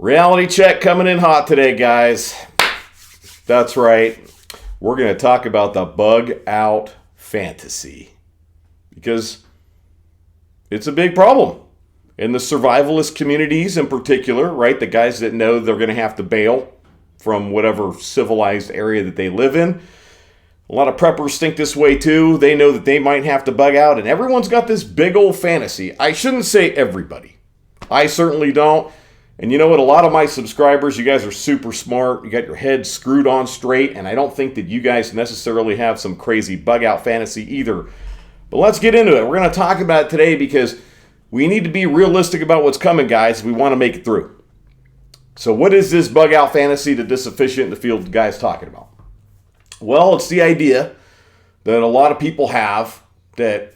Reality check coming in hot today, guys. That's right. We're going to talk about the bug out fantasy because it's a big problem in the survivalist communities in particular, right? The guys that know they're going to have to bail from whatever civilized area that they live in. A lot of preppers think this way too. They know that they might have to bug out, and everyone's got this big old fantasy. I shouldn't say everybody. I certainly don't. And you know what? A lot of my subscribers, you guys are super smart. You got your heads screwed on straight, and I don't think that you guys necessarily have some crazy bug out fantasy either. But let's get into it. We're going to talk about it today because we need to be realistic about what's coming, guys, if we want to make it through. So what is this bug out fantasy that this efficient in the field guy's talking about? Well, it's the idea that a lot of people have that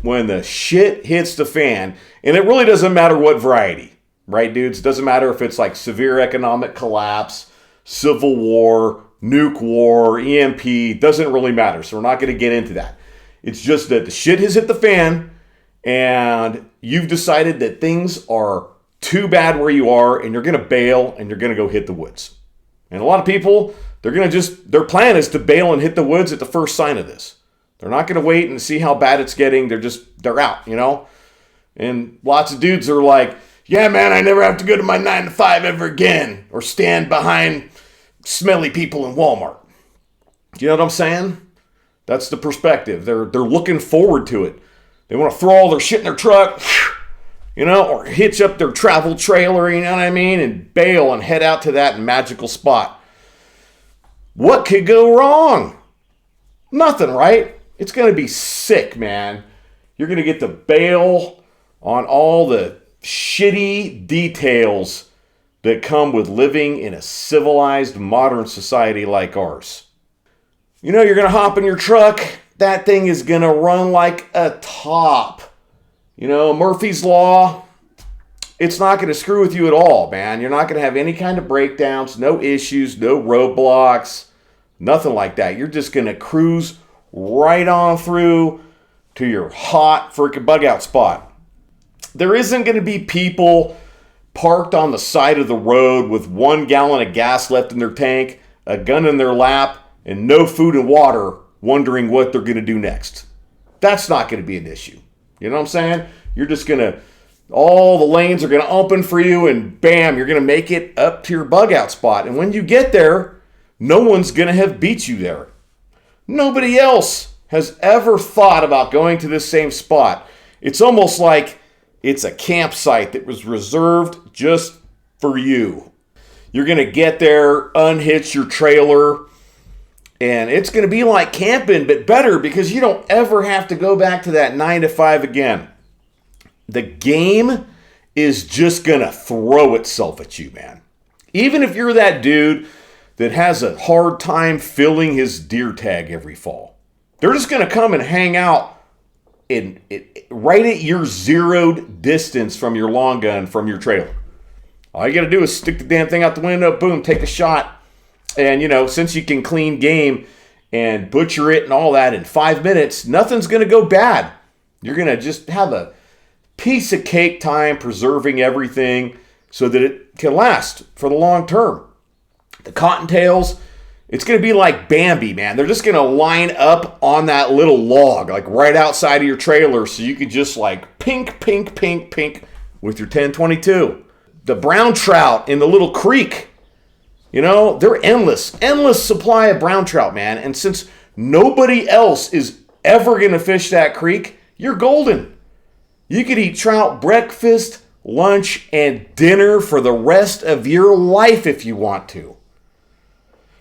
when the shit hits the fan, and it really doesn't matter what variety, right, dudes? It doesn't matter if it's like severe economic collapse, civil war, nuke war, EMP, doesn't really matter. So we're not going to get into that. It's just that the shit has hit the fan and you've decided that things are too bad where you are and you're going to bail and you're going to go hit the woods. And a lot of people, their plan is to bail and hit the woods at the first sign of this. They're not going to wait and see how bad it's getting. They're out, you know? And lots of dudes are like, yeah, man, I never have to go to my 9 to 5 ever again or stand behind smelly people in Walmart. You know what I'm saying? That's the perspective. They're looking forward to it. They want to throw all their shit in their truck, you know, or hitch up their travel trailer, you know what I mean, and bail and head out to that magical spot. What could go wrong? Nothing, right? It's going to be sick, man. You're going to get to bail on all the shitty details that come with living in a civilized modern society like ours. You know, you're going to hop in your truck. That thing is going to run like a top. You know, Murphy's Law, it's not going to screw with you at all, man. You're not going to have any kind of breakdowns, no issues, no roadblocks, nothing like that. You're just going to cruise right on through to your hot freaking bug out spot. There isn't going to be people parked on the side of the road with 1 gallon of gas left in their tank, a gun in their lap, and no food and water, wondering what they're going to do next. That's not going to be an issue. You know what I'm saying? You're just going to, all the lanes are going to open for you, and bam, you're going to make it up to your bug out spot. And when you get there, no one's going to have beat you there. Nobody else has ever thought about going to this same spot. It's almost like it's a campsite that was reserved just for you. You're going to get there, unhitch your trailer, and it's going to be like camping, but better because you don't ever have to go back to that 9 to 5 again. The game is just going to throw itself at you, man. Even if you're that dude that has a hard time filling his deer tag every fall, they're just going to come and hang out right at your zeroed distance from your long gun from your trailer. All you got to do is stick the damn thing out the window, boom, take a shot. And, you know, since you can clean game and butcher it and all that in 5 minutes, nothing's going to go bad. You're going to just have a piece of cake time preserving everything so that it can last for the long term. The cottontails, it's going to be like Bambi, man. They're just going to line up on that little log, like right outside of your trailer, so you can just like pink, pink, pink, pink with your 10-22. The brown trout in the little creek, you know, they're endless supply of brown trout, man. And since nobody else is ever going to fish that creek, you're golden. You could eat trout breakfast, lunch, and dinner for the rest of your life if you want to.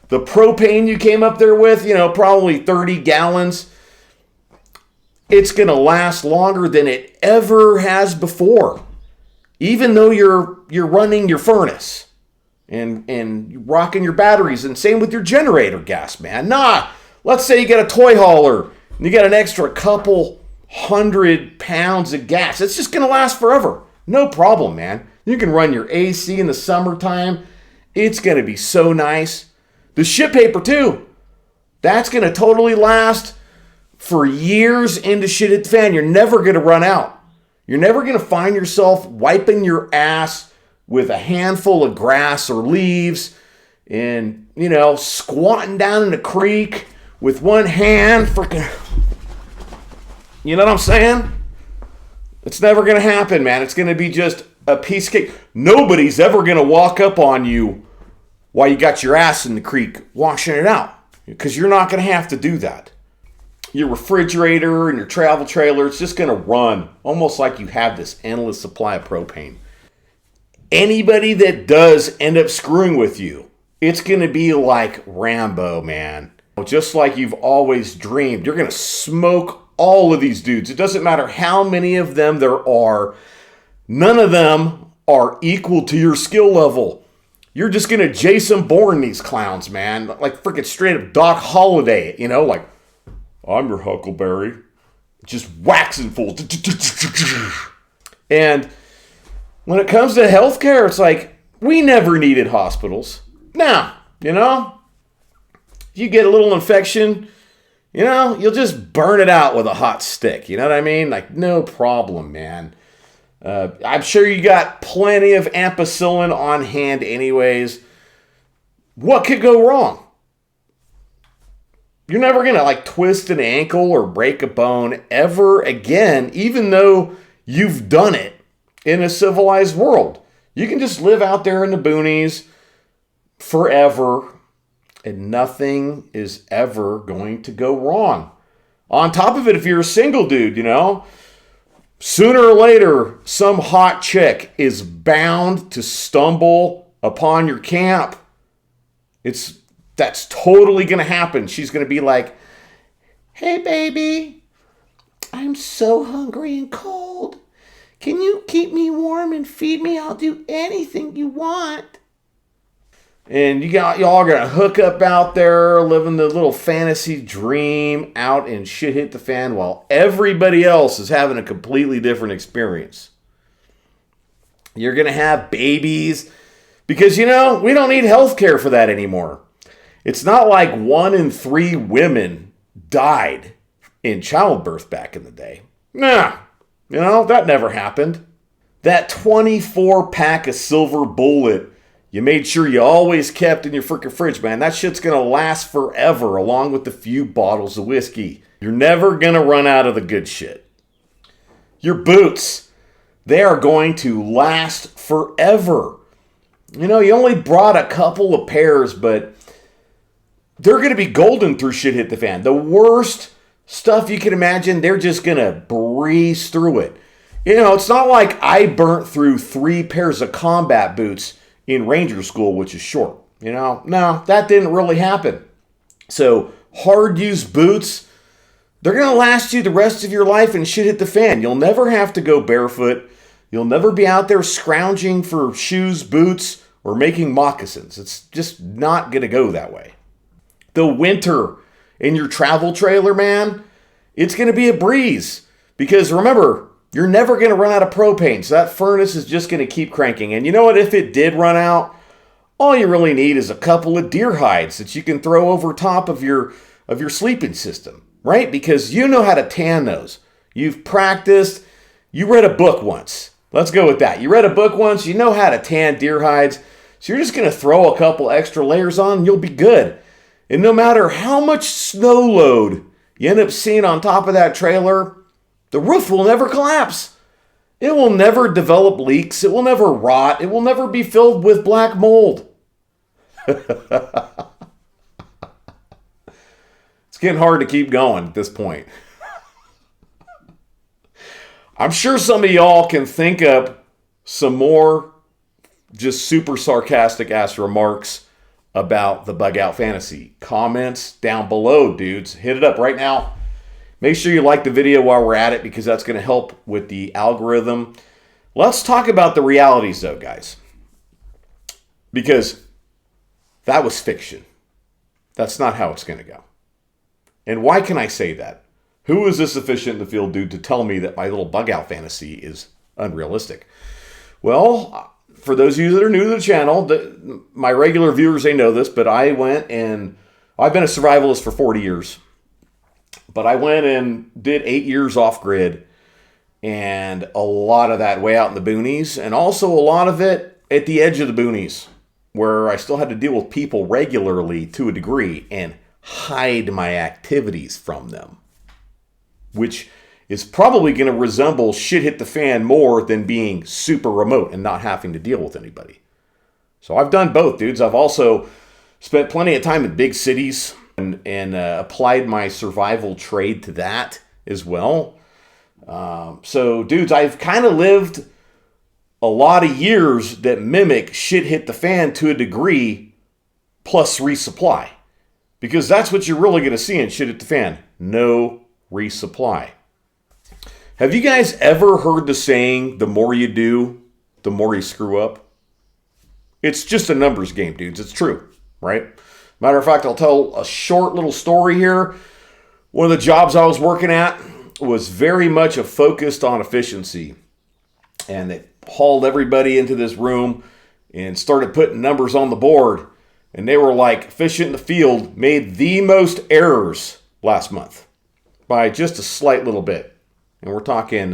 The propane you came up there with, you know, probably 30 gallons, it's going to last longer than it ever has before. Even though you're running your furnace and rocking your batteries, and same with your generator gas, man. Let's say you get a toy hauler and you got an extra couple 100 pounds of gas. It's just going to last forever. No problem, man. You can run your AC in the summertime. It's going to be so nice. The shit paper, too. That's going to totally last for years into shit at the fan. You're never going to run out. You're never going to find yourself wiping your ass with a handful of grass or leaves and, squatting down in the creek with one hand, freaking, you know what I'm saying? It's never going to happen, man. It's going to be just a piece of cake. Nobody's ever going to walk up on you while you got your ass in the creek washing it out, because you're not going to have to do that. Your refrigerator and your travel trailer, it's just going to run almost like you have this endless supply of propane. Anybody that does end up screwing with you, it's going to be like Rambo, man. Just like you've always dreamed. You're going to smoke all of these dudes. It doesn't matter how many of them there are. None of them are equal to your skill level. You're just going to Jason Bourne these clowns, man. Like freaking straight up Doc Holliday, like, I'm your Huckleberry. Just waxing fools. And when it comes to healthcare, it's like, we never needed hospitals. Now, you get a little infection, you'll just burn it out with a hot stick. You know what I mean? Like, no problem, man. I'm sure you got plenty of ampicillin on hand anyways. What could go wrong? You're never going to twist an ankle or break a bone ever again, even though you've done it in a civilized world. You can just live out there in the boonies forever, and nothing is ever going to go wrong. On top of it, if you're a single dude, sooner or later, some hot chick is bound to stumble upon your camp. That's totally going to happen. She's going to be like, hey, baby, I'm so hungry and cold. Can you keep me warm and feed me? I'll do anything you want. And y'all going to hook up out there, living the little fantasy dream out and shit hit the fan while everybody else is having a completely different experience. You're going to have babies because, we don't need health care for that anymore. It's not like 1 in 3 women died in childbirth back in the day. Nah, that never happened. That 24-pack of silver bullet you made sure you always kept in your freaking fridge, man, that shit's going to last forever along with the few bottles of whiskey. You're never going to run out of the good shit. Your boots, they are going to last forever. You only brought a couple of pairs, but they're going to be golden through shit hit the fan. The worst stuff you can imagine, they're just going to breeze through it. It's not like I burnt through 3 pairs of combat boots in Ranger School, which is short. No, that didn't really happen. So hard-used boots, they're going to last you the rest of your life and shit hit the fan. You'll never have to go barefoot. You'll never be out there scrounging for shoes, boots, or making moccasins. It's just not going to go that way. The winter in your travel trailer, man, it's going to be a breeze. Because remember, you're never going to run out of propane. So that furnace is just going to keep cranking. And you know what? If it did run out, all you really need is a couple of deer hides that you can throw over top of your sleeping system, right? Because you know how to tan those. You've practiced. You read a book once. Let's go with that. You read a book once. You know how to tan deer hides. So you're just going to throw a couple extra layers on and you'll be good. And no matter how much snow load you end up seeing on top of that trailer, the roof will never collapse. It will never develop leaks. It will never rot. It will never be filled with black mold. It's getting hard to keep going at this point. I'm sure some of y'all can think up some more just super sarcastic ass remarks about the bug out fantasy. Comments down below, dudes. Hit it up right now. Make sure you like the video while we're at it because that's going to help with the algorithm. Let's talk about the realities though, guys. Because that was fiction. That's not how it's going to go. And why can I say that? Who is this efficient in the field dude to tell me that my little bug out fantasy is unrealistic? Well, for those of you that are new to the channel, my regular viewers, they know this, but I've been a survivalist for 40 years. But I went and did 8 years off grid, and a lot of that way out in the boonies, and also a lot of it at the edge of the boonies where I still had to deal with people regularly to a degree and hide my activities from them, which is probably going to resemble shit hit the fan more than being super remote and not having to deal with anybody. So I've done both, dudes. I've also spent plenty of time in big cities and applied my survival trade to that as well. So, dudes, I've kind of lived a lot of years that mimic shit hit the fan to a degree plus resupply. Because that's what you're really going to see in shit hit the fan. No resupply. Have you guys ever heard the saying, the more you do, the more you screw up? It's just a numbers game, dudes. It's true, right? Matter of fact, I'll tell a short little story here. One of the jobs I was working at was very much focused on efficiency. And it hauled everybody into this room and started putting numbers on the board. And they were like, efficient in the field made the most errors last month by just a slight little bit. And we're talking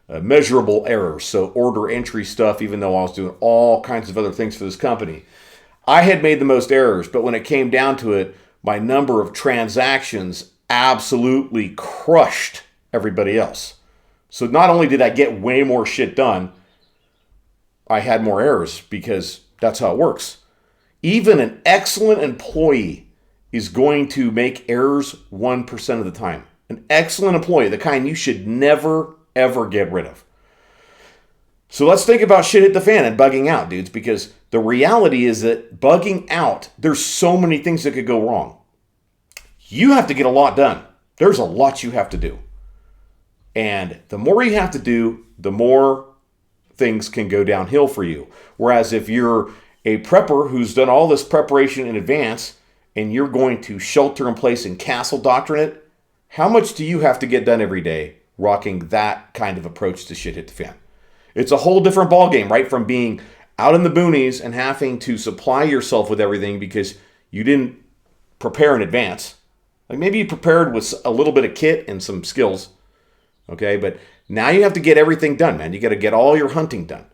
measurable errors, so order entry stuff, even though I was doing all kinds of other things for this company. I had made the most errors, but when it came down to it, my number of transactions absolutely crushed everybody else. So not only did I get way more shit done, I had more errors because that's how it works. Even an excellent employee is going to make errors 1% of the time. An excellent employee, the kind you should never, ever get rid of. So let's think about shit hit the fan and bugging out, dudes, because the reality is that bugging out, there's so many things that could go wrong. You have to get a lot done. There's a lot you have to do. And the more you have to do, the more things can go downhill for you. Whereas if you're a prepper who's done all this preparation in advance and you're going to shelter in place and castle doctrine it, how much do you have to get done every day rocking that kind of approach to shit hit the fan? It's a whole different ballgame, right? From being out in the boonies and having to supply yourself with everything because you didn't prepare in advance. Like maybe you prepared with a little bit of kit and some skills, okay? But now you have to get everything done, man. You got to get all your hunting done.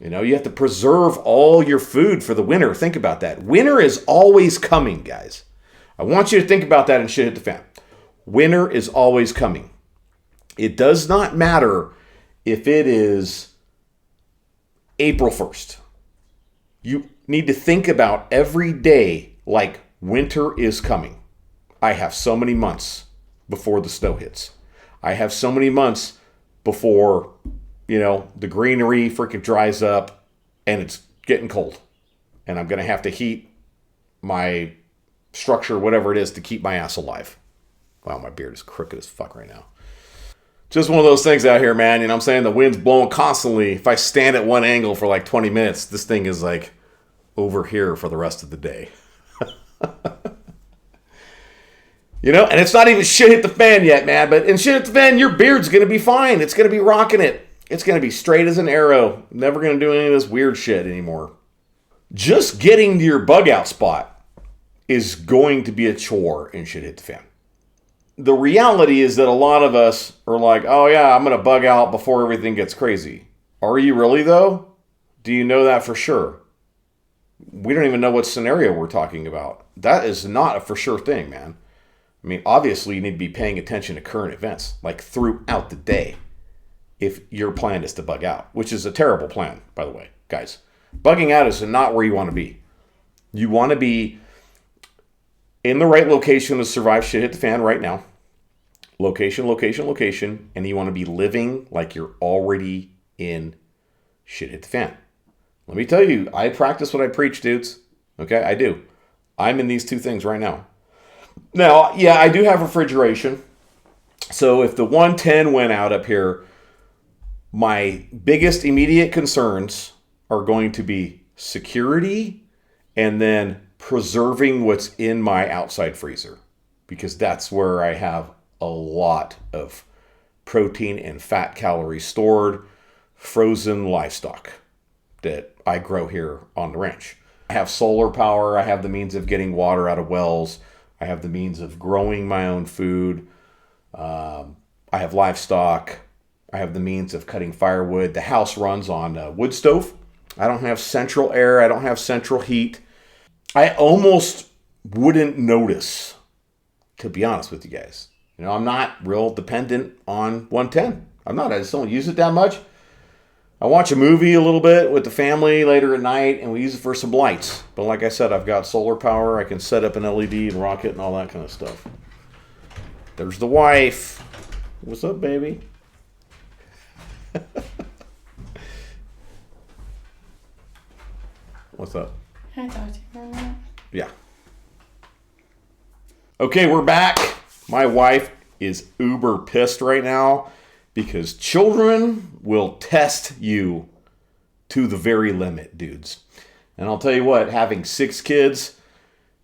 You know, you have to preserve all your food for the winter. Think about that. Winter is always coming, guys. I want you to think about that and shit hit the fan. Winter is always coming. It does not matter if it is April 1st. You need to think about every day like winter is coming. I have so many months before the snow hits. I have so many months before, the greenery freaking dries up and it's getting cold. And I'm going to have to heat my structure, whatever it is, to keep my ass alive. Wow, my beard is crooked as fuck right now. Just one of those things out here, man. You know what I'm saying? The wind's blowing constantly. If I stand at one angle for like 20 minutes, this thing is like over here for the rest of the day. And it's not even shit hit the fan yet, man. But in shit hit the fan, your beard's going to be fine. It's going to be rocking it. It's going to be straight as an arrow. Never going to do any of this weird shit anymore. Just getting to your bug out spot is going to be a chore in shit hit the fan. The reality is that a lot of us are like, oh yeah, I'm going to bug out before everything gets crazy. Are you really though? Do you know that for sure? We don't even know what scenario we're talking about. That is not a for sure thing, man. I mean, obviously you need to be paying attention to current events, like throughout the day, if your plan is to bug out, which is a terrible plan, by the way, guys. Bugging out is not where you want to be. You want to be in the right location to survive shit hit the fan right now. Location, location, location. And you want to be living like you're already in shit hit the fan. Let me tell you, I practice what I preach, dudes. Okay, I do. I'm in these two things right now. Now, yeah, I do have refrigeration. So if the 110 went out up here, my biggest immediate concerns are going to be security and then preserving what's in my outside freezer, because that's where I have a lot of protein and fat calories stored, frozen livestock that I grow here on the ranch. I have solar power. I have the means of getting water out of wells. I have the means of growing my own food. I I have livestock. I have the means of cutting firewood. The house runs on a wood stove. I don't have central air. I don't have central heat. I almost wouldn't notice, to be honest with you guys. I'm not real dependent on 110. I'm not. I just don't use it that much. I watch a movie a little bit with the family later at night, and we use it for some lights. But like I said, I've got solar power. I can set up an LED and rock it and all that kind of stuff. There's the wife. What's up, baby? What's up? Can I talk to you for a minute? Yeah. Okay, we're back. My wife is uber pissed right now because children will test you to the very limit, dudes. And I'll tell you what, having 6 kids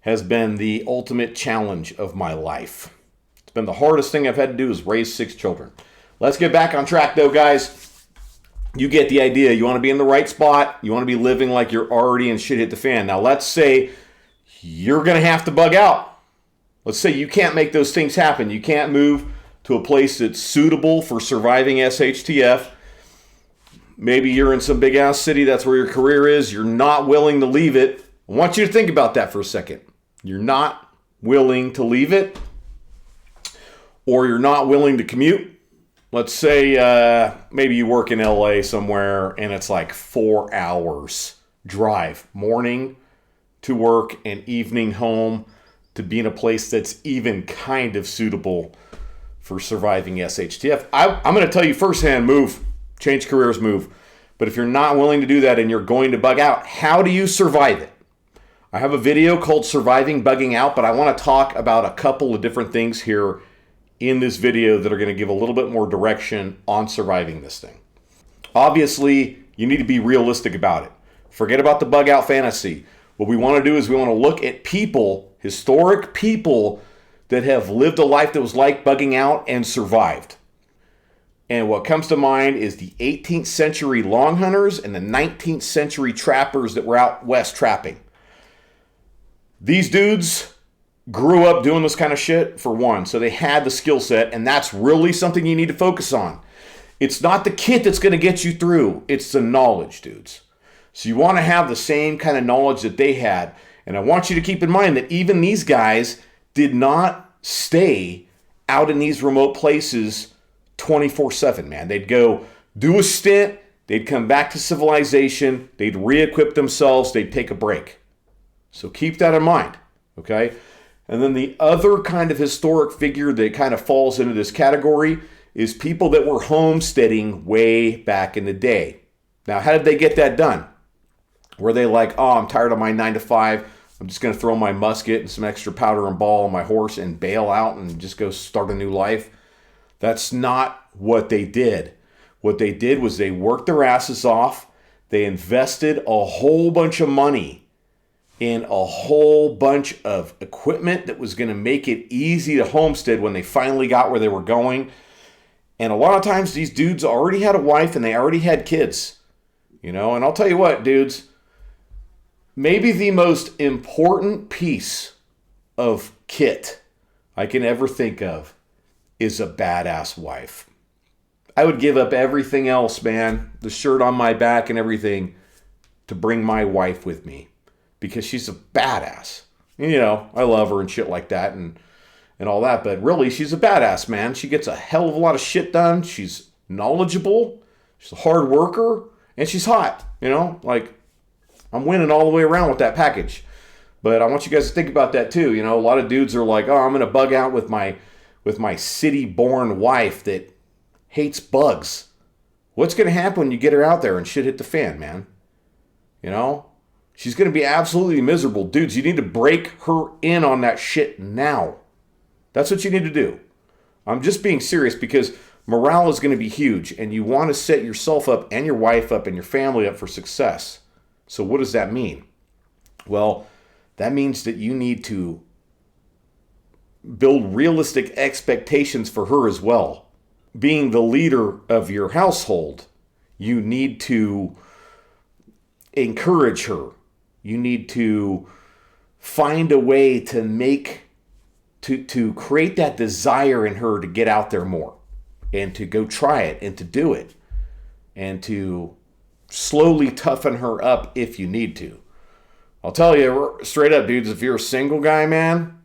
has been the ultimate challenge of my life. It's been the hardest thing I've had to do is raise 6 children. Let's get back on track though, guys. You get the idea. You want to be in the right spot. You want to be living like you're already in shit hit the fan. Now, let's say you're going to have to bug out. Let's say you can't make those things happen. You can't move to a place that's suitable for surviving SHTF. Maybe you're in some big-ass city. That's where your career is. You're not willing to leave it. I want you to think about that for a second. You're not willing to leave it, or you're not willing to commute. Let's say maybe you work in LA somewhere and it's like 4 hours drive, morning to work and evening home, to be in a place that's even kind of suitable for surviving SHTF. I'm going to tell you firsthand, move, change careers, move. But if you're not willing to do that and you're going to bug out, how do you survive it? I have a video called Surviving Bugging Out, but I want to talk about a couple of different things here in this video that are going to give a little bit more direction on surviving this thing. Obviously, you need to be realistic about it. Forget about the bug out fantasy. What we want to do is we want to look at people, historic people that have lived a life that was like bugging out and survived. And what comes to mind is the 18th century long hunters and the 19th century trappers that were out west trapping. These dudes grew up doing this kind of shit, for one, so they had the skill set, and that's really something you need to focus on. It's not the kit that's going to get you through, it's the knowledge, dudes. So you want to have the same kind of knowledge that they had, and I want you to keep in mind that even these guys did not stay out in these remote places 24/7, man. They'd go do a stint, they'd come back to civilization, they'd re-equip themselves, they'd take a break. So keep that in mind, okay? And then the other kind of historic figure that kind of falls into this category is people that were homesteading way back in the day. Now, how did they get that done? Were they like, oh, I'm tired of my 9 to 5. I'm just going to throw my musket and some extra powder and ball on my horse and bail out and just go start a new life? That's not what they did. What they did was they worked their asses off. They invested a whole bunch of money in a whole bunch of equipment that was going to make it easy to homestead when they finally got where they were going. And a lot of times these dudes already had a wife and they already had kids. And I'll tell you what, dudes, maybe the most important piece of kit I can ever think of is a badass wife. I would give up everything else, man, the shirt on my back and everything, to bring my wife with me. Because she's a badass. I love her and shit like that and all that. But really, she's a badass, man. She gets a hell of a lot of shit done. She's knowledgeable. She's a hard worker. And she's hot. I'm winning all the way around with that package. But I want you guys to think about that too. A lot of dudes are like, oh, I'm going to bug out with my city-born wife that hates bugs. What's going to happen when you get her out there and shit hit the fan, man? She's going to be absolutely miserable. Dudes, you need to break her in on that shit now. That's what you need to do. I'm just being serious because morale is going to be huge and you want to set yourself up and your wife up and your family up for success. So what does that mean? Well, that means that you need to build realistic expectations for her as well. Being the leader of your household, you need to encourage her. You need to find a way to create that desire in her to get out there more and to go try it and to do it and to slowly toughen her up if you need to. I'll tell you straight up, dudes, if you're a single guy, man,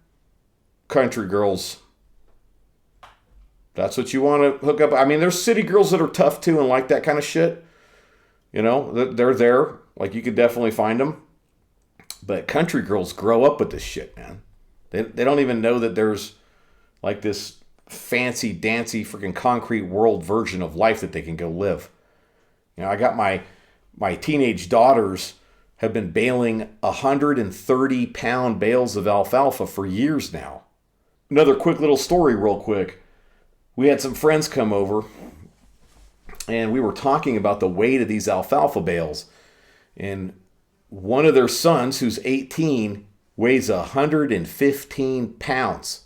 country girls, that's what you want to hook up. I mean, there's city girls that are tough too and like that kind of shit. You know, they're there. Like, you could definitely find them. But country girls grow up with this shit, man. They don't even know that there's like this fancy, dancy, freaking concrete world version of life that they can go live. You know, I got my teenage daughters have been baling 130-pound bales of alfalfa for years now. Another quick little story real quick. We had some friends come over, and we were talking about the weight of these alfalfa bales. And one of their sons, who's 18, weighs 115 pounds.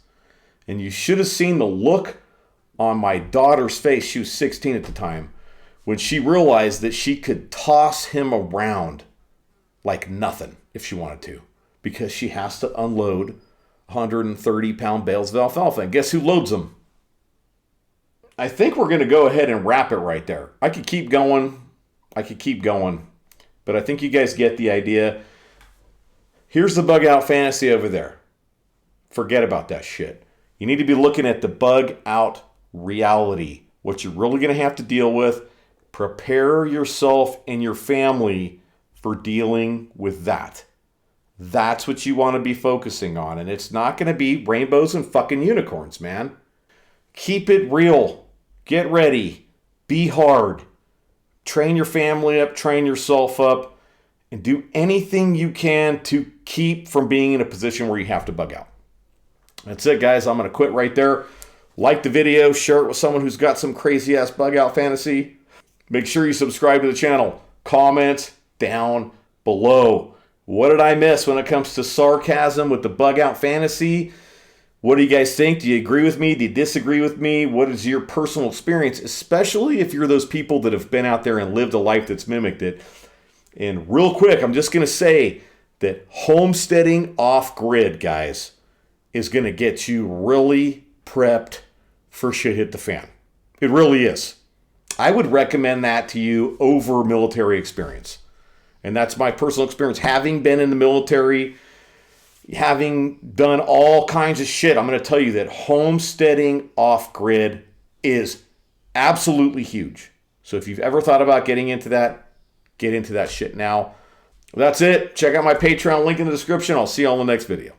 And you should have seen the look on my daughter's face. She was 16 at the time, when she realized that she could toss him around like nothing if she wanted to, because she has to unload 130-pound bales of alfalfa. And guess who loads them? I think we're going to go ahead and wrap it right there. I could keep going. But I think you guys get the idea. Here's the bug out fantasy over there. Forget about that shit. You need to be looking at the bug out reality. What you're really going to have to deal with. Prepare yourself and your family for dealing with that. That's what you want to be focusing on. And it's not going to be rainbows and fucking unicorns, man. Keep it real. Get ready. Be hard. Train your family up. Train yourself up. And do anything you can to keep from being in a position where you have to bug out. That's it, guys. I'm going to quit right there. Like the video. Share it with someone who's got some crazy-ass bug out fantasy. Make sure you subscribe to the channel. Comment down below. What did I miss when it comes to sarcasm with the bug out fantasy? What do you guys think? Do you agree with me? Do you disagree with me? What is your personal experience, especially if you're those people that have been out there and lived a life that's mimicked it? And real quick, I'm just going to say that homesteading off-grid, guys, is going to get you really prepped for shit hit the fan. It really is. I would recommend that to you over military experience. And that's my personal experience. Having been in the military, having done all kinds of shit, I'm going to tell you that homesteading off-grid is absolutely huge. So if you've ever thought about getting into that, get into that shit now. That's it. Check out my Patreon link in the description. I'll see you on the next video.